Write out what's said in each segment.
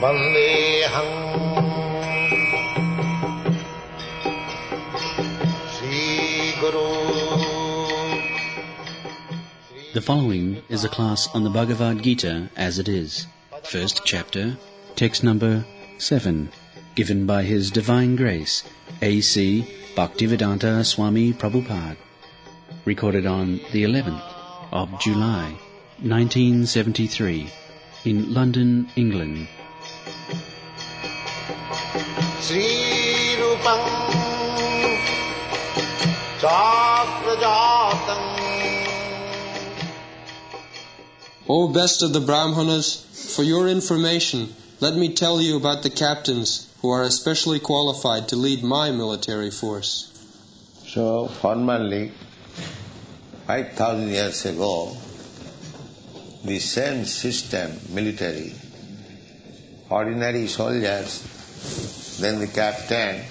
Vandeham Sri Guru. The following is a class on the Bhagavad Gita as it is. First chapter, text number 7, given by His Divine Grace, A.C. Bhaktivedanta Swami Prabhupada. Recorded on the 11th of July, 1973, in London, England. Sri Rupam Chakrajatam. O best of the Brahmanas, for your information, let me tell you about the captains who are especially qualified to lead my military force. So, formerly, 5,000 years ago, the same system, military, ordinary soldiers, then the captain,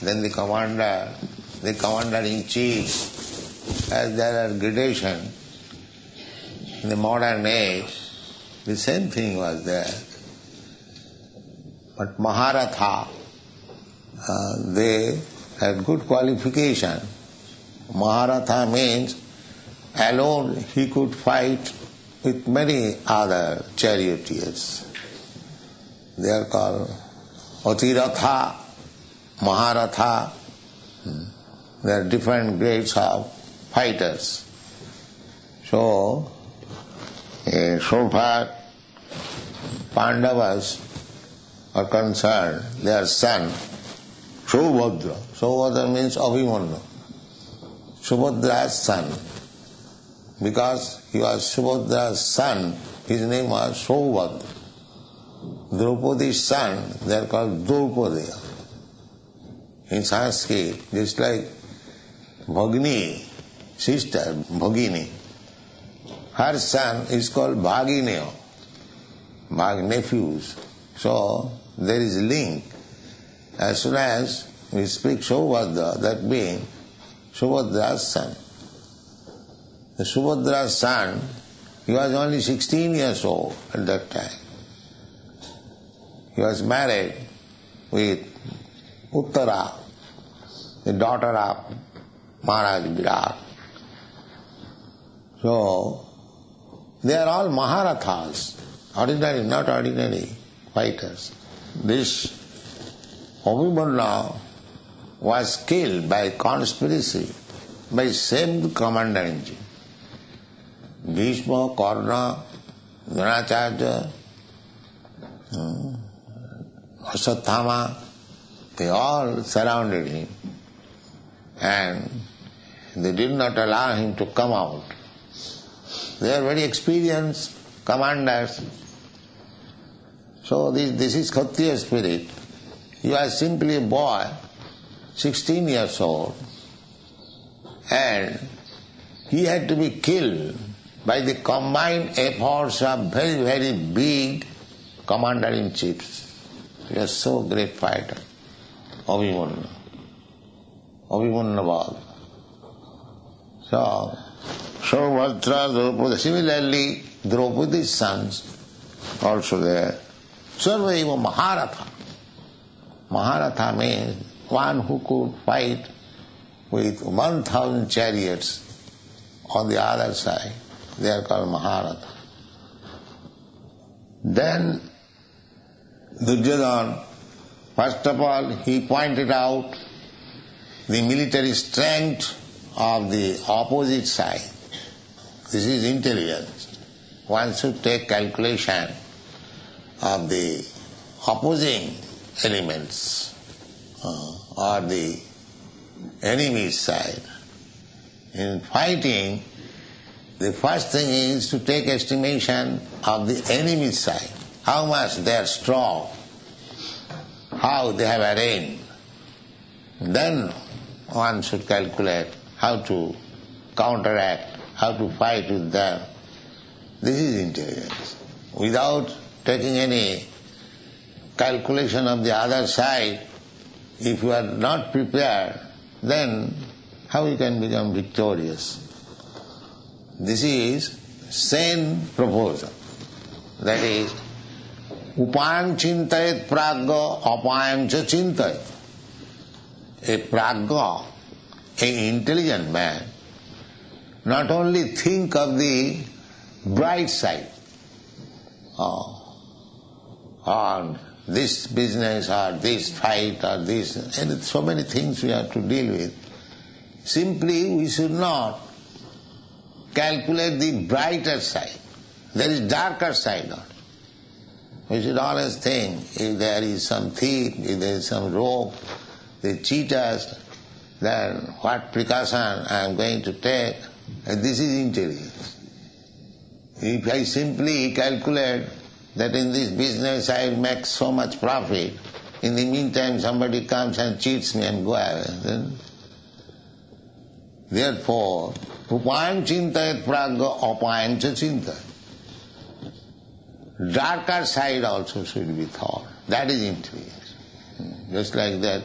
then the commander-in-chief, as there are gradation. In the modern age, the same thing was there. But Maharatha, they had good qualification. Maharatha means alone he could fight with many other charioteers. They are called Atiratha, Maharatha. There are different grades of fighters. So far Pandavas are concerned, their son, Subhadra. Subhadra means Abhimanyu. Subhadra's son. Because he was Subhadra's son, his name was Subhadra. Draupadi's son, they are called Draupadi. In Sanskrit, just like Bhagini, sister, Bhagini. Her son is called Bhagineya, nephews. So there is a link. As soon as we speak Subhadra, that means Subhadra's son. The Subhadra's son, he was only 16 years old at that time. He was married with Uttara, the daughter of Maharaj Virat. So, they are all Maharathas, ordinary, not ordinary fighters. This Abhimanyu was killed by conspiracy by same commander-in-chief. Bhishma, Karna, Dronacharya, Ashwatthama, they all surrounded him and they did not allow him to come out. They are very experienced commanders. So this is Kshatriya spirit. You are simply a boy, 16 years old, and he had to be killed by the combined efforts of very, very big commander-in-chiefs. He was so great fighter, Abhimanyu was. So Subhadra, Draupadi, similarly Draupadi's sons also there. Sarvaiva Maharatha. Maharatha means one who could fight with 1,000 chariots on the other side. They are called Maharatha. Then Duryodhana, first of all, he pointed out the military strength of the opposite side. This is intelligence. One should take calculation of the opposing elements or the enemy's side. In fighting, the first thing is to take estimation of the enemy's side. How much they are strong, how they have arranged. Then one should calculate how to counteract, how to fight with them. This is intelligence. Without taking any calculation of the other side, if you are not prepared, then how you can become victorious? This is sane proposal. That is, Upayam chintayet pragya apayam cha chintayet. A pragya, an intelligent man, not only think of the bright side, or this business or this fight or this, and so many things we have to deal with. Simply we should not calculate the brighter side. There is darker side on it. We should always think, if there is some thief, if there is some rogue, they cheat us, then what precaution I am going to take. And this is intelligence. If I simply calculate that in this business I will make so much profit, in the meantime somebody comes and cheats me and go away, then therefore, upayam chintayet pragya apayam cha chintayet. Darker side also should be thought. That is intelligence. Just like that,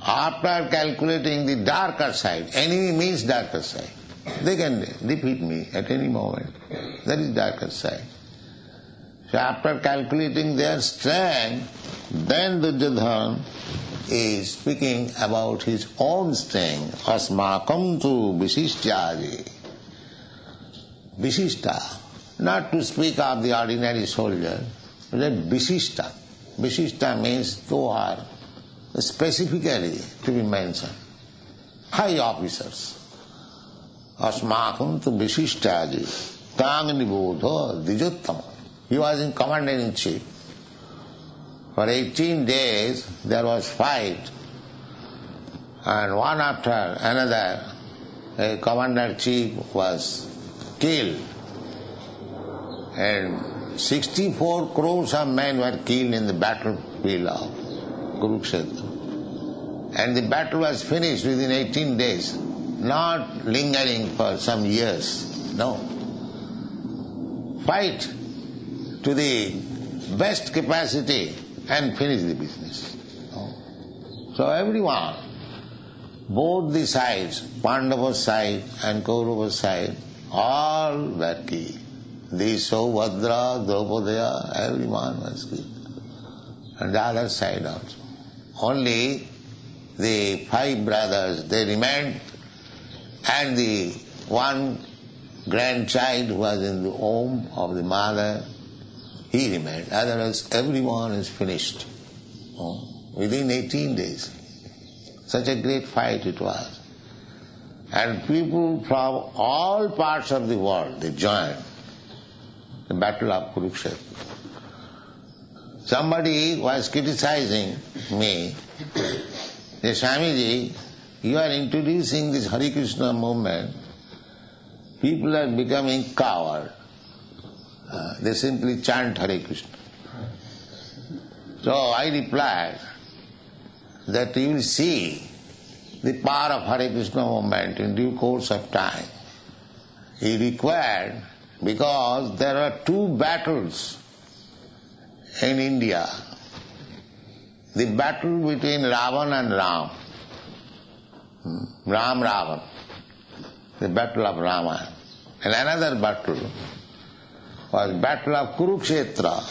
after calculating the darker side, enemy means darker side. They can defeat me at any moment. That is darker side. So after calculating their strength, then Duryodhana is speaking about his own strength. Asmakam tu vishishtyaji. Vishishta. Not to speak of the ordinary soldier, but that Vishishta. Vishishta means those are specifically to be mentioned. High officers. Asmakam tu Vishishtaji. Tang nibodha dijottama. He was in commander-in-chief. For 18 days there was fight, and one after another a commander-in-chief was killed. And 64 crores of men were killed in the battlefield of Kurukshetra. And the battle was finished within 18 days, not lingering for some years. No. Fight to the best capacity and finish the business. No. So everyone, both the sides, Pandava's side and Kaurava's side, all were killed. The Saubhadra, Draupadaya, everyone was killed. And the other side also. Only the 5 brothers, they remained, and the one grandchild who was in the womb of the mother, he remained. Otherwise, everyone is finished. Within 18 days. Such a great fight it was. And people from all parts of the world, they joined the battle of Kurukshetra. Somebody was criticizing me, that Swamiji, you are introducing this Hare Krishna movement, people are becoming coward. They simply chant Hare Krishna. So I replied that you will see the power of Hare Krishna movement in due course of time. He required, because there are 2 battles in India. The battle between Ravan and Ram. Ram-Ravan. The battle of Rama. And another battle was battle of Kurukshetra.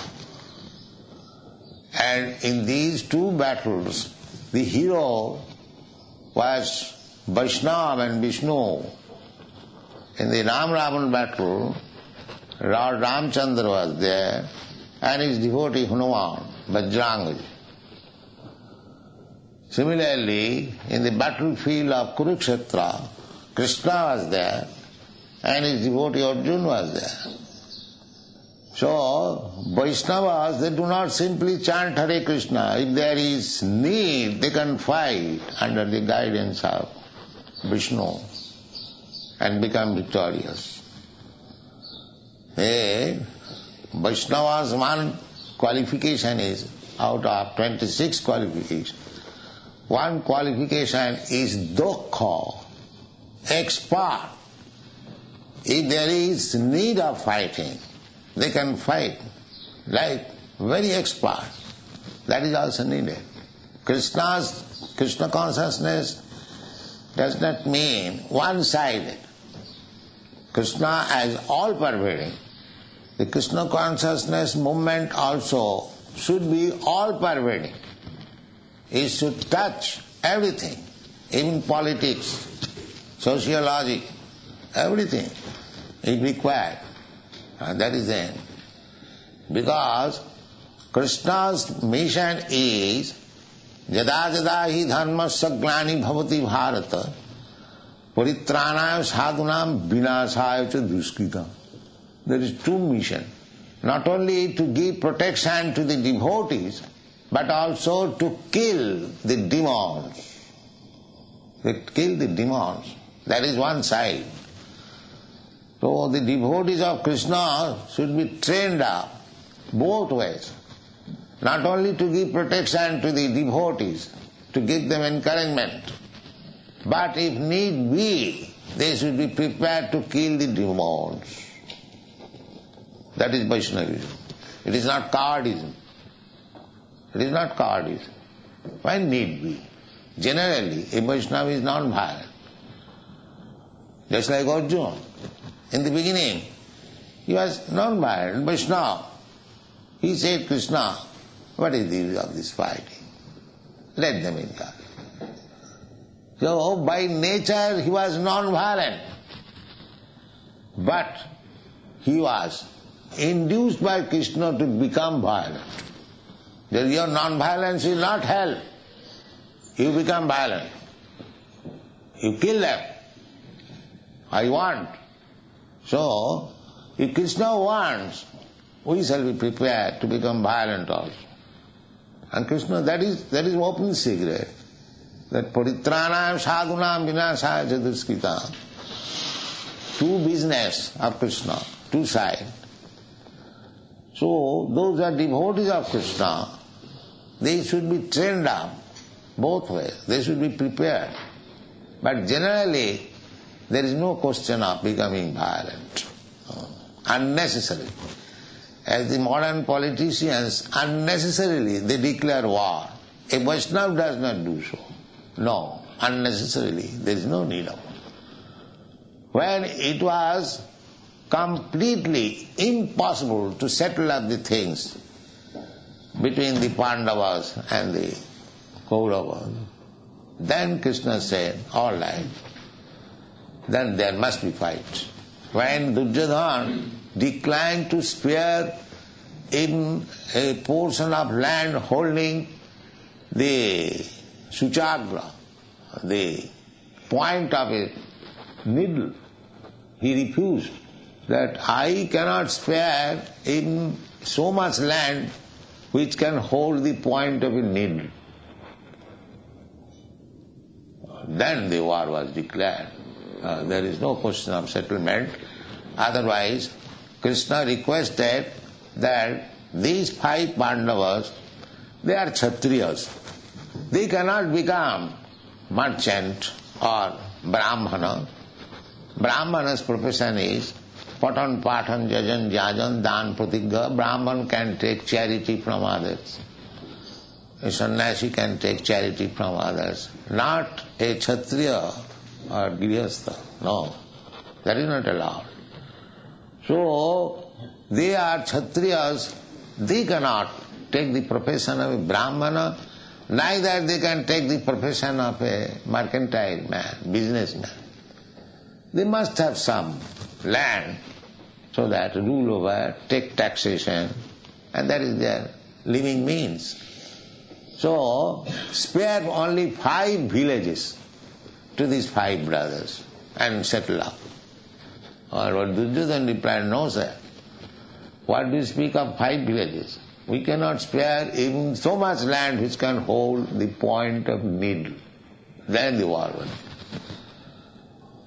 And in these 2 battles, the hero was Vaishnava and Vishnu. In the Ram-Ravan battle, Lord Ramchandra was there, and his devotee Hanuman, Bajrangaji. Similarly, in the battlefield of Kurukshetra, Krishna was there, and his devotee Arjuna was there. So, Vaishnavas, they do not simply chant Hare Krishna. If there is need, they can fight under the guidance of Vishnu and become victorious. Vaishnava's one qualification is, out of 26 qualifications, one qualification is dokha, expert. If there is need of fighting, they can fight like very expert. That is also needed. Krishna consciousness does not mean one-sided. Krishna as all-pervading The Krishna consciousness movement also should be all-pervading. It should touch everything, even politics, sociology, everything is required. And that is the end. Because Krishna's mission is Jada jada hi dharmasya glani bhavati bharata paritranaya sadhunam vinasaya cha duskritam. There is two missions. Not only to give protection to the devotees, but also to kill the demons. Kill the demons. That is one side. So the devotees of Krishna should be trained up both ways. Not only to give protection to the devotees, to give them encouragement, but if need be, they should be prepared to kill the demons. That is Vaishnavism. It is not cowardism. It is not cowardism. When need be. Generally, a Vaishnava is non-violent. Just like Arjuna. In the beginning, he was non-violent, Vaishnava. He said, Krishna, what is the use of this fighting? Let them enjoy. So, by nature, he was non-violent. But he was induced by Krishna to become violent. Your non-violence will not help. You become violent. You kill them. I want. So, if Krishna wants, we shall be prepared to become violent also. And Krishna, that is open secret. That paritranam sadhunam vinasaya chaduskritam. Two business of Krishna, two sides. So, those are devotees of Krishna, they should be trained up both ways. They should be prepared. But generally, there is no question of becoming violent, unnecessarily. As the modern politicians, unnecessarily they declare war. A Vaishnava does not do so. No, unnecessarily, there is no need of it. When it was completely impossible to settle up the things between the Pandavas and the Kauravas, then Krishna said, all right, then there must be fight. When Duryodhana declined to spare in a portion of land holding the Suchagra, the point of a needle, he refused that I cannot spare in so much land which can hold the point of a needle. Then the war was declared. There is no question of settlement. Otherwise, Krishna requested that these 5 Pandavas, they are Kshatriyas. They cannot become merchant or Brahmana. Brahmana's profession is Patan, Patan, Jajan, Jajan, Dan, Pratigya. Brahman can take charity from others. A sannyasi can take charity from others. Not a Kshatriya or Grihastha. No, that is not allowed. So, they are Kshatriyas, they cannot take the profession of a Brahmana, neither they can take the profession of a mercantile man, businessman. They must have some land so that rule over, take taxation, and that is their living means. So, spare only 5 villages to these 5 brothers and settle up. Or what Duryodhana replied, no sir, what do you speak of 5 villages? We cannot spare even so much land which can hold the point of needle. Then the war was.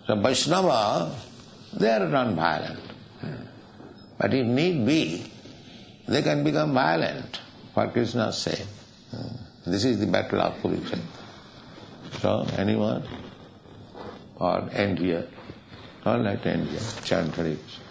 So Vaishnava, they are non-violent. But if need be, they can become violent, for Krishna's sake. This is the battle of Kurukshetra. So, anyone? Or end here? All right, end here. Chant Hare Krishna.